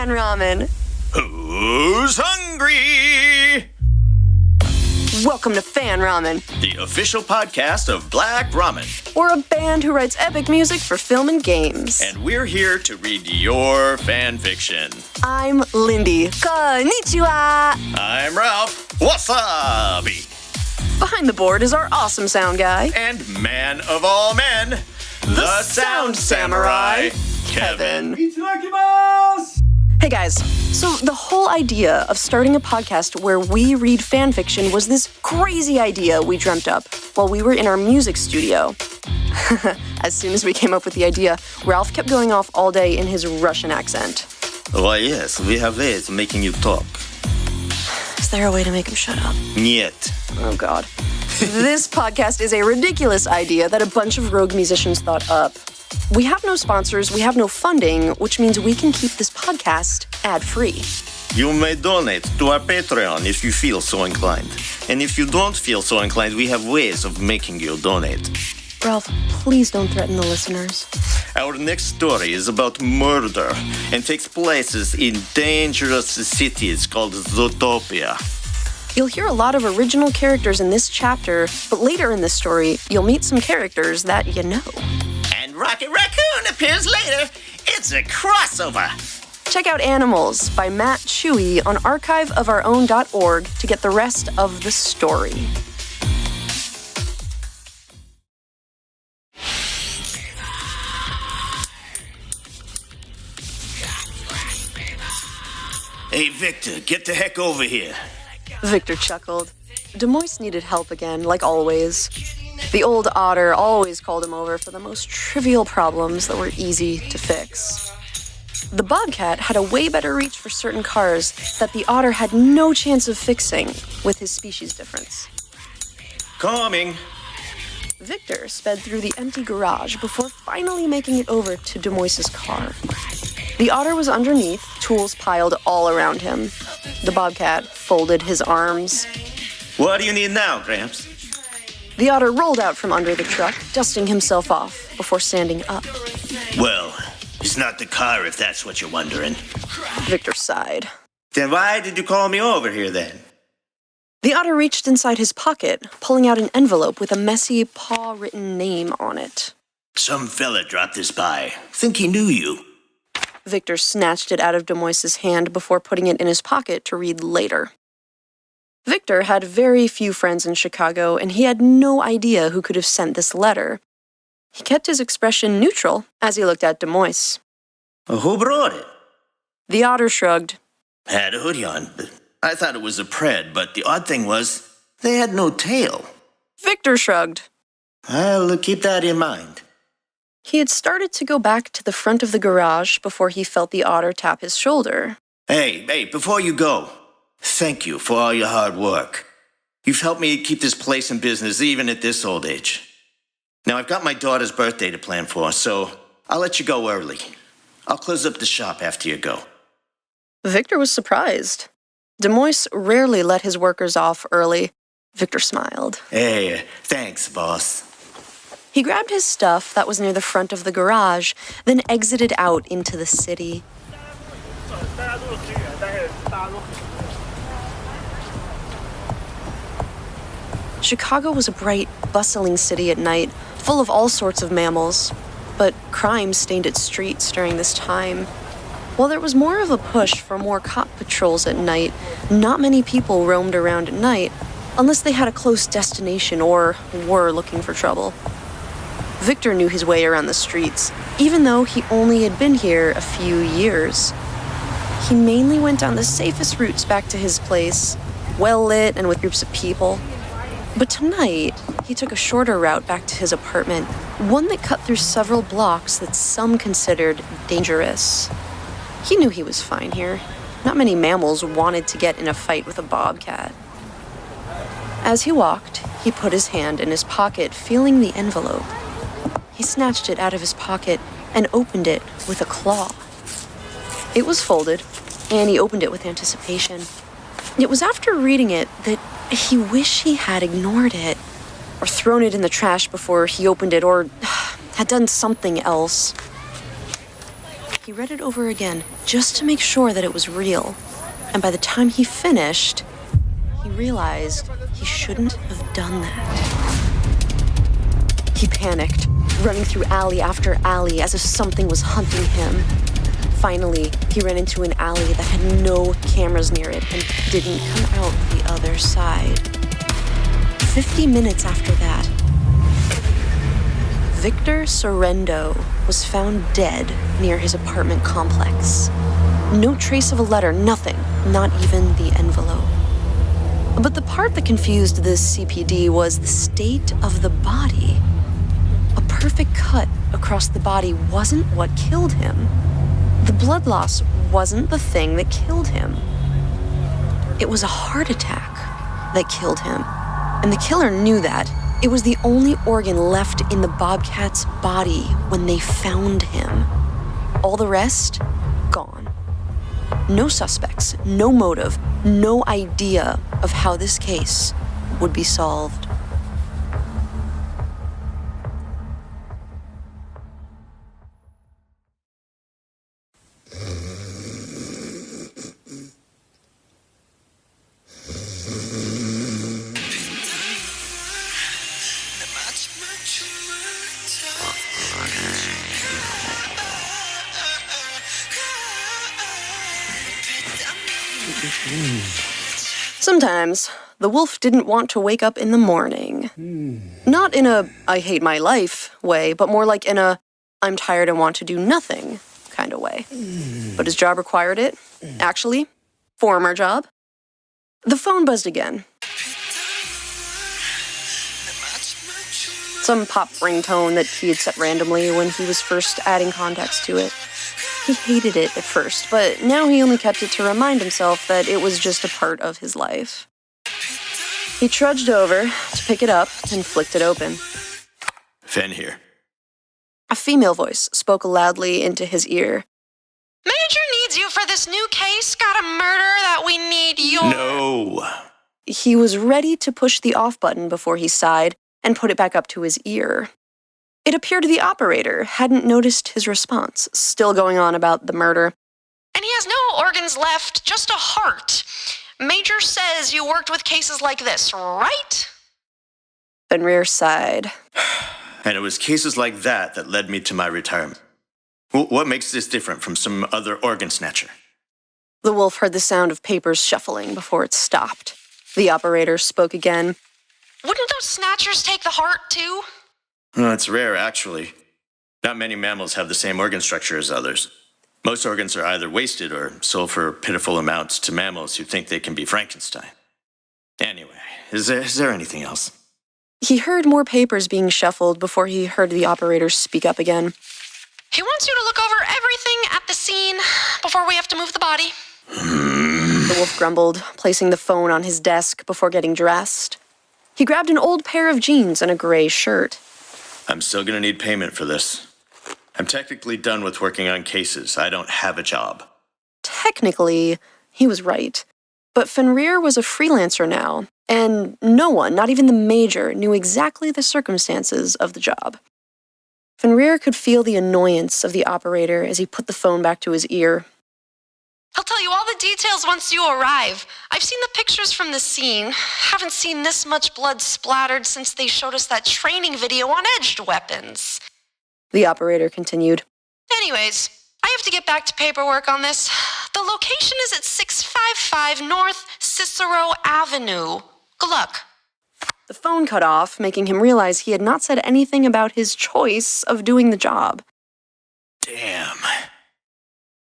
Fan Ramen. Who's hungry? Welcome to Fan Ramen. The official podcast of Black Ramen. We're a band who writes epic music for film and games. And we're here to read your fan fiction. I'm Lindy. Konnichiwa. I'm Ralph. Wasabi. Behind the board is our awesome sound guy. And man of all men, the Sound Samurai, Kevin. Hey guys, so the whole idea of starting a podcast where we read fan fiction was this crazy idea we dreamt up while we were in our music studio. As soon as we came up with the idea, Ralph kept going off all day in his Russian accent. Why, yes, we have ways of making you talk. Is there a way to make him shut up? Niet. Oh God. This podcast is a ridiculous idea that a bunch of rogue musicians thought up. We have no sponsors, we have no funding, which means we can keep this podcast ad-free. You may donate to our Patreon if you feel so inclined. And if you don't feel so inclined, we have ways of making you donate. Ralph, please don't threaten the listeners. Our next story is about murder and takes place in dangerous cities called Zootopia. You'll hear a lot of original characters in this chapter, but later in this story, you'll meet some characters that you know. And Rocket Raccoon appears later. It's a crossover. Check out Animals by Matt Chewy on archiveofourown.org to get the rest of the story. Hey, Victor, get the heck over here. Victor chuckled. Demois needed help again, like always. The old otter always called him over for the most trivial problems that were easy to fix. The bobcat had a way better reach for certain cars that the otter had no chance of fixing with his species difference. Coming. Victor sped through the empty garage before finally making it over to Demois's car. The otter was underneath, tools piled all around him. The bobcat folded his arms. What do you need now, Gramps? The otter rolled out from under the truck, dusting himself off before standing up. Well, it's not the car if that's what you're wondering. Victor sighed. Then why did you call me over here then? The otter reached inside his pocket, pulling out an envelope with a messy, paw-written name on it. Some fella dropped this by. Think he knew you. Victor snatched it out of Demois's hand before putting it in his pocket to read later. Victor had very few friends in Chicago, and he had no idea who could have sent this letter. He kept his expression neutral as he looked at Demois. Who brought it? The otter shrugged. Had a hoodie on. I thought it was a pred, but the odd thing was, they had no tail. Victor shrugged. I'll keep that in mind. He had started to go back to the front of the garage before he felt the otter tap his shoulder. Hey, before you go, thank you for all your hard work. You've helped me keep this place in business even at this old age. Now, I've got my daughter's birthday to plan for, so I'll let you go early. I'll close up the shop after you go. Victor was surprised. Demois rarely let his workers off early. Victor smiled. Hey, thanks, boss. He grabbed his stuff that was near the front of the garage, then exited out into the city. Chicago was a bright, bustling city at night, full of all sorts of mammals. But crime stained its streets during this time. While there was more of a push for more cop patrols at night, not many people roamed around at night, unless they had a close destination or were looking for trouble. Victor knew his way around the streets, even though he only had been here a few years. He mainly went down the safest routes back to his place, well lit and with groups of people. But tonight, he took a shorter route back to his apartment, one that cut through several blocks that some considered dangerous. He knew he was fine here. Not many mammals wanted to get in a fight with a bobcat. As he walked, he put his hand in his pocket, feeling the envelope. He snatched it out of his pocket and opened it with a claw. It was folded, and he opened it with anticipation. It was after reading it that he wished he had ignored it, or thrown it in the trash before he opened it, or had done something else. He read it over again, just to make sure that it was real. And by the time he finished, he realized he shouldn't have done that. He panicked, running through alley after alley as if something was hunting him. Finally, he ran into an alley that had no cameras near it and didn't come out the other side. 50 minutes after that, Victor Sorrento was found dead near his apartment complex. No trace of a letter, nothing, not even the envelope. But the part that confused this CPD was the state of the body. A perfect cut across the body wasn't what killed him. The blood loss wasn't the thing that killed him. It was a heart attack that killed him. And the killer knew that. It was the only organ left in the bobcat's body when they found him. All the rest, gone. No suspects, no motive, no idea of how this case would be solved. Sometimes, the wolf didn't want to wake up in the morning. Not in a I hate my life way, but more like in a I'm tired and want to do nothing kind of way. But his job required it. Actually, former job. The phone buzzed again. Some pop ringtone that he had set randomly when he was first adding contacts to it. He hated it at first, but now he only kept it to remind himself that it was just a part of his life. He trudged over to pick it up and flicked it open. Fen here. A female voice spoke loudly into his ear. Manager needs you for this new case. Got a murder that we need your... No. He was ready to push the off button before he sighed and put it back up to his ear. It appeared the operator hadn't noticed his response, still going on about the murder. And he has no organs left, just a heart. Major says you worked with cases like this, right? Fenrir sighed. And it was cases like that that led me to my retirement. What makes this different from some other organ snatcher? The wolf heard the sound of papers shuffling before it stopped. The operator spoke again. Wouldn't those snatchers take the heart, too? Well, it's rare, actually. Not many mammals have the same organ structure as others. Most organs are either wasted or sold for pitiful amounts to mammals who think they can be Frankenstein. Anyway, is there anything else? He heard more papers being shuffled before he heard the operator speak up again. He wants you to look over everything at the scene before we have to move the body. The wolf grumbled, placing the phone on his desk before getting dressed. He grabbed an old pair of jeans and a gray shirt. I'm still gonna need payment for this. I'm technically done with working on cases. I don't have a job. Technically, he was right. But Fenrir was a freelancer now, and no one, not even the major, knew exactly the circumstances of the job. Fenrir could feel the annoyance of the operator as he put the phone back to his ear. He'll tell you all the details once you arrive. I've seen the pictures from the scene. Haven't seen this much blood splattered since they showed us that training video on edged weapons. The operator continued. Anyways, I have to get back to paperwork on this. The location is at 655 North Cicero Avenue. Good luck. The phone cut off, making him realize he had not said anything about his choice of doing the job. Damn.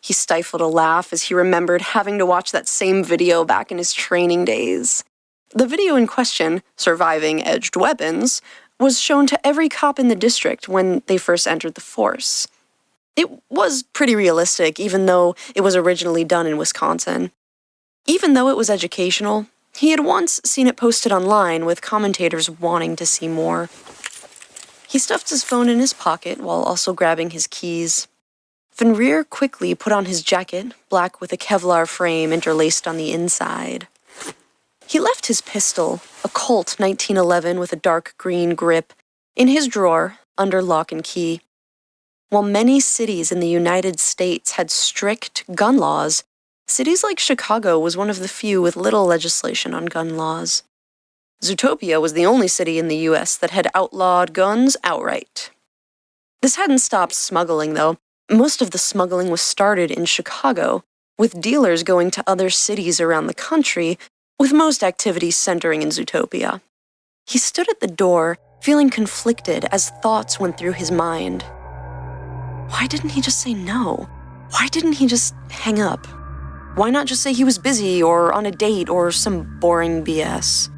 He stifled a laugh as he remembered having to watch that same video back in his training days. The video in question, Surviving Edged Weapons, was shown to every cop in the district when they first entered the force. It was pretty realistic, even though it was originally done in Wisconsin. Even though it was educational, he had once seen it posted online with commentators wanting to see more. He stuffed his phone in his pocket while also grabbing his keys. Fenrir quickly put on his jacket, black with a Kevlar frame interlaced on the inside. He left his pistol, a Colt 1911 with a dark green grip, in his drawer under lock and key. While many cities in the United States had strict gun laws, cities like Chicago was one of the few with little legislation on gun laws. Zootopia was the only city in the US that had outlawed guns outright. This hadn't stopped smuggling, though. Most of the smuggling was started in Chicago, with dealers going to other cities around the country, with most activities centering in Zootopia. He stood at the door, feeling conflicted as thoughts went through his mind. Why didn't he just say no? Why didn't he just hang up? Why not just say he was busy or on a date or some boring BS?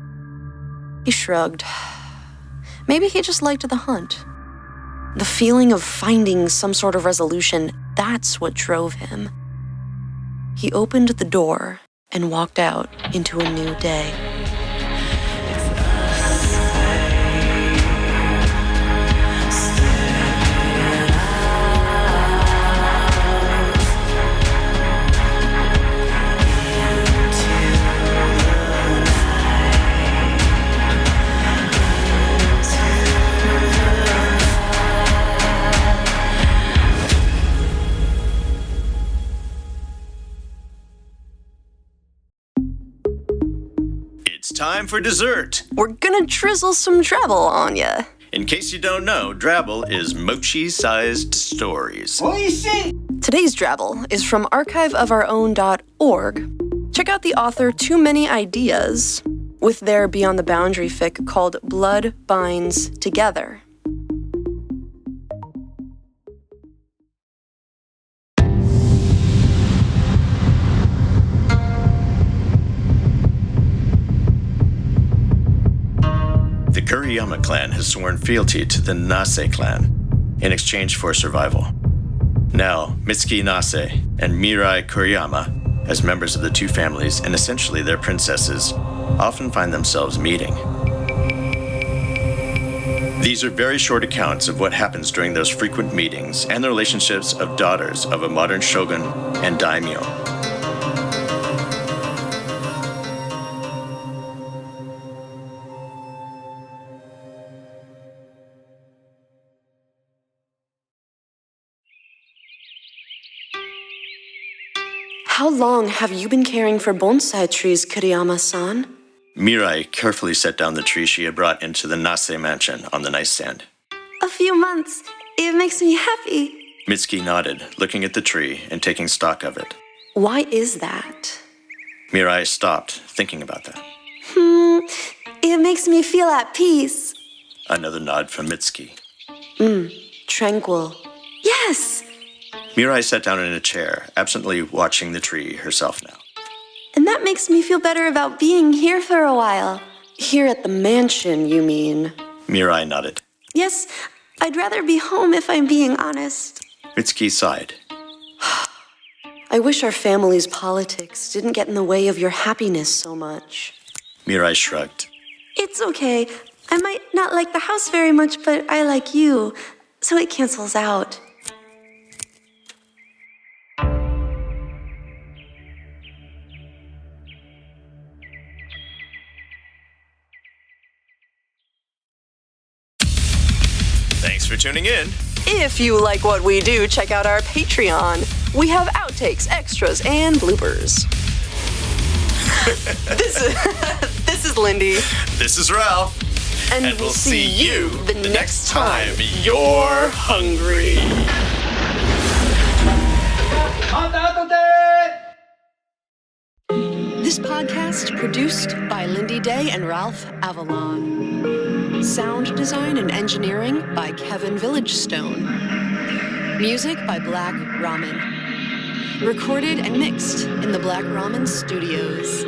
He shrugged. Maybe he just liked the hunt. The feeling of finding some sort of resolution, that's what drove him. He opened the door and walked out into a new day. It's time for dessert. We're gonna drizzle some drabble on ya. In case you don't know, Drabble is mochi-sized stories. Today's drabble is from archiveofourown.org. Check out the author Too Many Ideas with their Beyond the Boundary fic called Blood Binds Together. The Kuriyama clan has sworn fealty to the Nase clan in exchange for survival. Now, Mitsuki Nase and Mirai Kuriyama, as members of the two families and essentially their princesses, often find themselves meeting. These are very short accounts of what happens during those frequent meetings and the relationships of daughters of a modern shogun and daimyo. How long have you been caring for bonsai trees, Kuriyama-san? Mirai carefully set down the tree she had brought into the Nase mansion on the nightstand. A few months. It makes me happy. Mitsuki nodded, looking at the tree and taking stock of it. Why is that? Mirai stopped, thinking about that. It makes me feel at peace. Another nod from Mitsuki. Tranquil. Yes! Mirai sat down in a chair, absently watching the tree herself now. And that makes me feel better about being here for a while. Here at the mansion, you mean? Mirai nodded. Yes, I'd rather be home if I'm being honest. Mitsuki sighed. I wish our family's politics didn't get in the way of your happiness so much. Mirai shrugged. It's okay. I might not like the house very much, but I like you, so it cancels out. Thanks for tuning in. If you like what we do, check out our Patreon. We have outtakes, extras, and bloopers. This is Lindy. This is Ralph. And we'll see you the next time you're hungry. This podcast produced by Lindy Day and Ralph Avalon. Sound design and engineering by Kevin Villagestone. Music by Black Ramen. Recorded and mixed in the Black Ramen Studios.